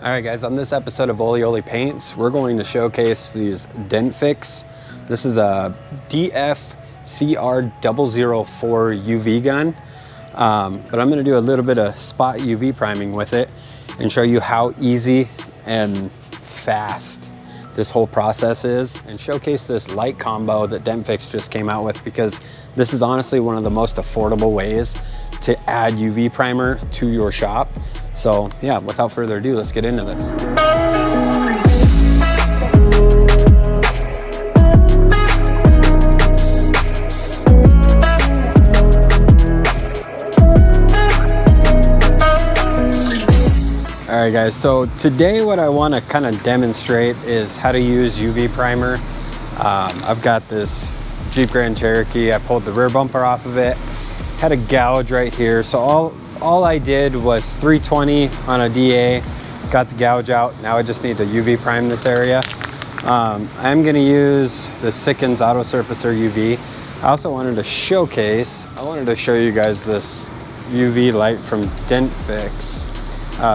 All right, guys, on this episode of Olioli Paints, we're going to showcase these Dentfix. This is a DF-CR004 UV gun, but I'm gonna do a little bit of spot UV priming with it and show you how easy and fast this whole process is, and showcase this light combo that Dentfix just came out with, because this is honestly one of the most affordable ways to add UV primer to your shop. So yeah, without further ado, let's get into this. All right, guys, so today what I want to kind of demonstrate is how to use UV primer. I've got this Jeep Grand Cherokee. I pulled the rear bumper off of it, had a gouge right here. So all I did was 320 on a DA, got the gouge out. Now I just need to UV prime this area. I'm gonna use the Sikkens Auto Surfacer UV. I also wanted to show you guys this UV light from Dentfix.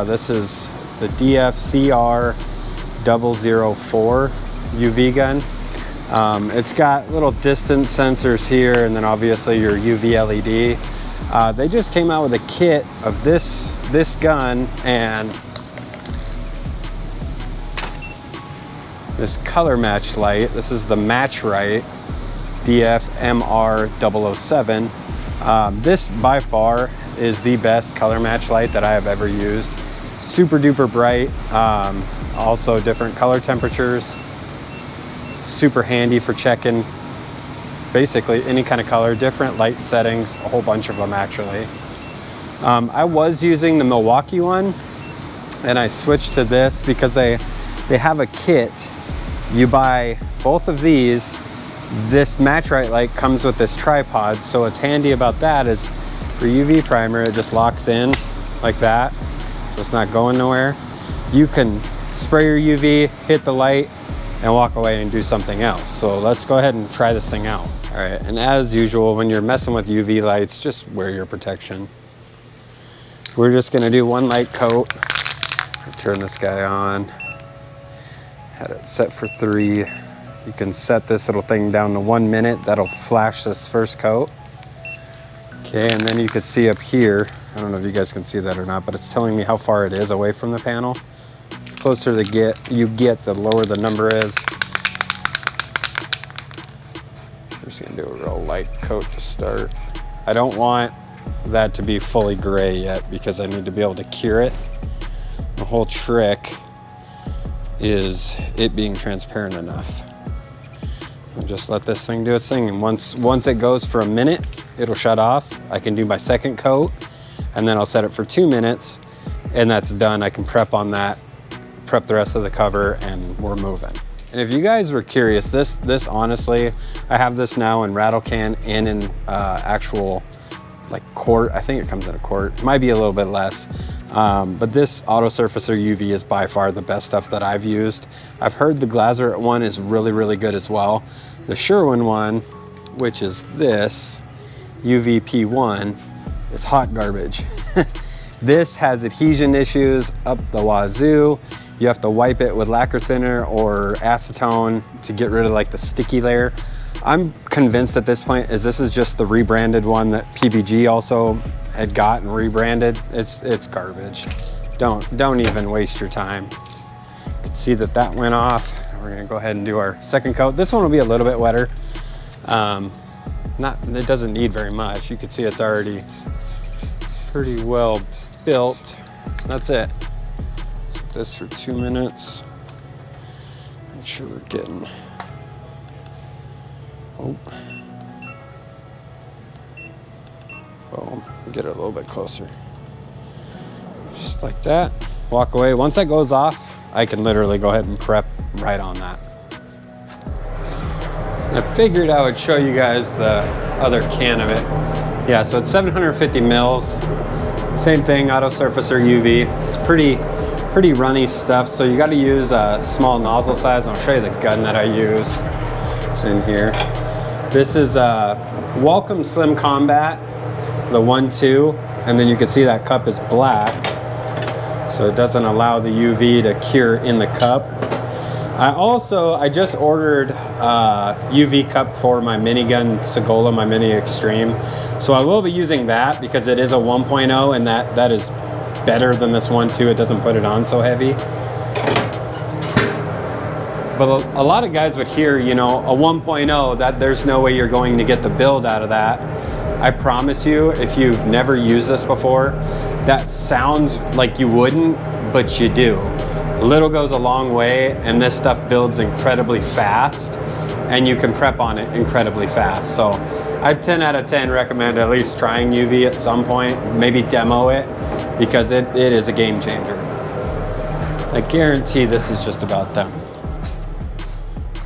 This is the DF-CR004 UV gun. It's got little distance sensors here, and then obviously your UV LED. They just came out with a kit of this gun and this color match light. This is the Match Right DF-MR007. This by far is the best color match light that I have ever used. Super duper bright, also different color temperatures. Super handy for checking basically any kind of color, different light settings, a whole bunch of them actually. I was using the Milwaukee one and I switched to this because they have a kit. You buy both of these. This Match Right light comes with this tripod, so what's handy about that is for UV primer, it just locks in like that, so it's not going nowhere. You can spray your UV, hit the light, and walk away and do something else. So let's go ahead and try this thing out. All right, and as usual, when you're messing with UV lights, just wear your protection. We're just gonna do one light coat. Turn this guy on. Had it set for 3. You can set this little thing down to 1 minute. That'll flash this first coat. Okay, and then you can see up here, I don't know if you guys can see that or not, but it's telling me how far it is away from the panel. The closer you get, the lower the number is. I'm just gonna do a real light coat to start. I don't want that to be fully gray yet because I need to be able to cure it. The whole trick is it being transparent enough. I'll just let this thing do its thing, and once it goes for a minute, it'll shut off. I can do my second coat, and then I'll set it for 2 minutes, and that's done. I can prep on that, prep the rest of the cover, and we're moving. And if you guys were curious, this honestly, I have this now in rattle can and in actual like quart. I think it comes in a quart. It might be a little bit less. But this Auto Surfacer UV is by far the best stuff that I've used. I've heard the Glazerite one is really, really good as well. The Sherwin one, which is this UVP1, is hot garbage. This has adhesion issues up the wazoo. You have to wipe it with lacquer thinner or acetone to get rid of like the sticky layer. I'm convinced at this point this is just the rebranded one that PBG also had got and rebranded. It's garbage. Don't even waste your time. You can see that went off. We're gonna go ahead and do our second coat. This one will be a little bit wetter. It doesn't need very much. You can see it's already pretty well built. That's it. Set this for 2 minutes. Make sure we're getting, boom, get it a little bit closer. Just like that, walk away. Once that goes off, I can literally go ahead and prep right on that. I figured I would show you guys the other can of it. Yeah, so it's 750 mils. Same thing, Auto Surfacer UV. It's pretty runny stuff, so you gotta use a small nozzle size. I'll show you the gun that I use. It's in here. This is Welcome Slim Combat, the 1-2, and then you can see that cup is black. so it doesn't allow the UV to cure in the cup. I just ordered a UV cup for my minigun Segola, my Mini Extreme. So I will be using that because it is a 1.0 and that is better than this one too. It doesn't put it on so heavy. But a lot of guys would hear, you know, a 1.0, that there's no way you're going to get the build out of that. I promise you, if you've never used this before, that sounds like you wouldn't, but you do. Little goes a long way, and this stuff builds incredibly fast, and you can prep on it incredibly fast. So I'd 10 out of 10 recommend at least trying UV at some point, maybe demo it, because it is a game changer. I guarantee this is just about done.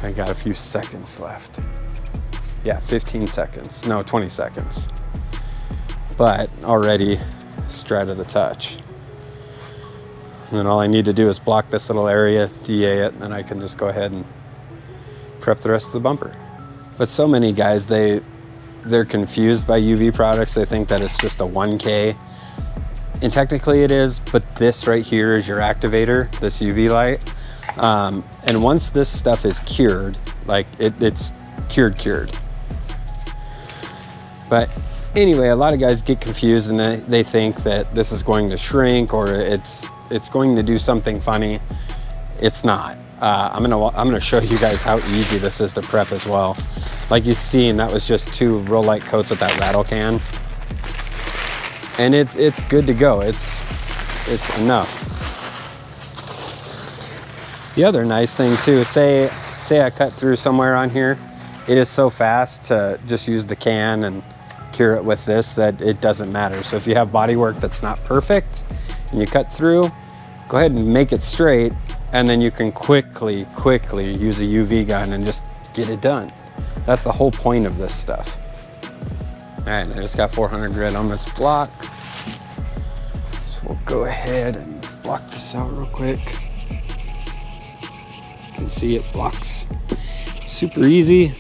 I got a few seconds left. Yeah, 15 seconds, no, 20 seconds. But already straight to the touch. And then all I need to do is block this little area, DA it, and then I can just go ahead and prep the rest of the bumper. But so many guys, they're confused by UV products. They think that it's just a 1K. And technically it is, but this right here is your activator, this UV light. And once this stuff is cured, like it's cured. But anyway, a lot of guys get confused and they think that this is going to shrink or it's going to do something funny. It's not. I'm gonna show you guys how easy this is to prep as well. Like you've seen, that was just 2 real light coats with that rattle can. And it's good to go. It's enough. The other nice thing too, say I cut through somewhere on here, it is so fast to just use the can and cure it with this that it doesn't matter. So if you have body work that's not perfect and you cut through, go ahead and make it straight, and then you can quickly use a UV gun and just get it done. That's the whole point of this stuff. All right, I just got 400 grit on this block. So we'll go ahead and block this out real quick. You can see it blocks super easy.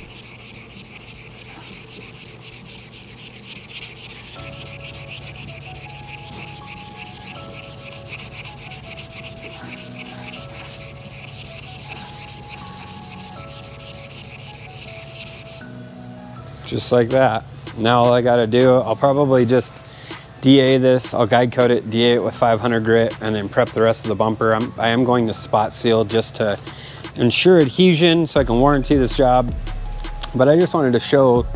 Just like that. Now all I gotta do, I'll probably just DA this, I'll guide coat it, DA it with 500 grit, and then prep the rest of the bumper. I am going to spot seal just to ensure adhesion so I can warranty this job. But I just wanted to show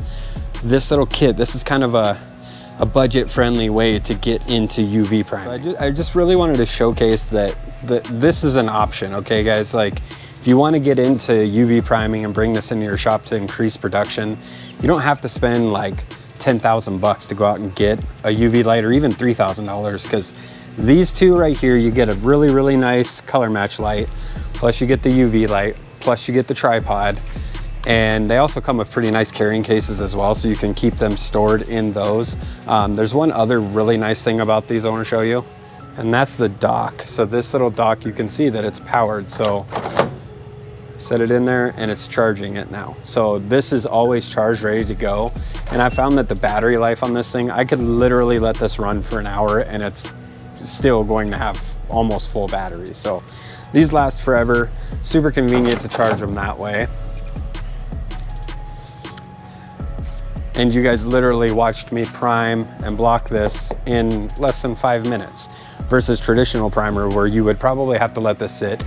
this little kit. This is kind of a budget friendly way to get into UV priming. So I just really wanted to showcase that this is an option, okay guys? Like, if you want to get into UV priming and bring this into your shop to increase production, you don't have to spend like 10,000 bucks to go out and get a UV light, or even $3,000, because these two right here, you get a really nice color match light, plus you get the UV light, plus you get the tripod, and they also come with pretty nice carrying cases as well, so you can keep them stored in those. There's one other really nice thing about these I want to show you, and that's the dock. So this little dock, you can see that it's powered, so set it in there and it's charging it now. So this is always charged, ready to go. And I found that the battery life on this thing, I could literally let this run for an hour and it's still going to have almost full battery. So these last forever, super convenient to charge them that way. And you guys literally watched me prime and block this in less than 5 minutes versus traditional primer where you would probably have to let this sit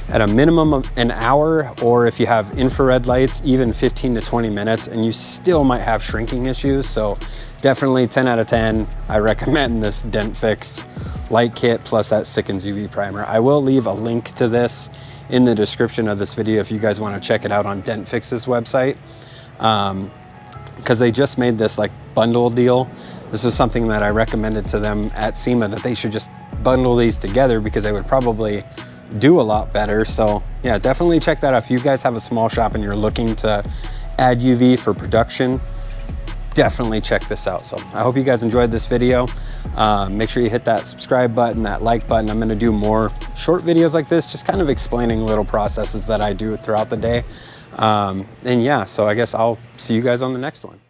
at a minimum of an hour, or if you have infrared lights, even 15 to 20 minutes, and you still might have shrinking issues. So definitely 10 out of 10. I recommend this Dentfix light kit plus that Sickens UV primer. I will leave a link to this in the description of this video if you guys want to check it out on Dentfix's website. Because they just made this like bundle deal. This was something that I recommended to them at SEMA, that they should just bundle these together because they would probably do a lot better. So yeah, definitely check that out. If you guys have a small shop and you're looking to add UV for production, definitely check this out. So I hope you guys enjoyed this video. Make sure you hit that subscribe button, that like button. I'm gonna do more short videos like this, just kind of explaining little processes that I do throughout the day. And yeah, so I guess I'll see you guys on the next one.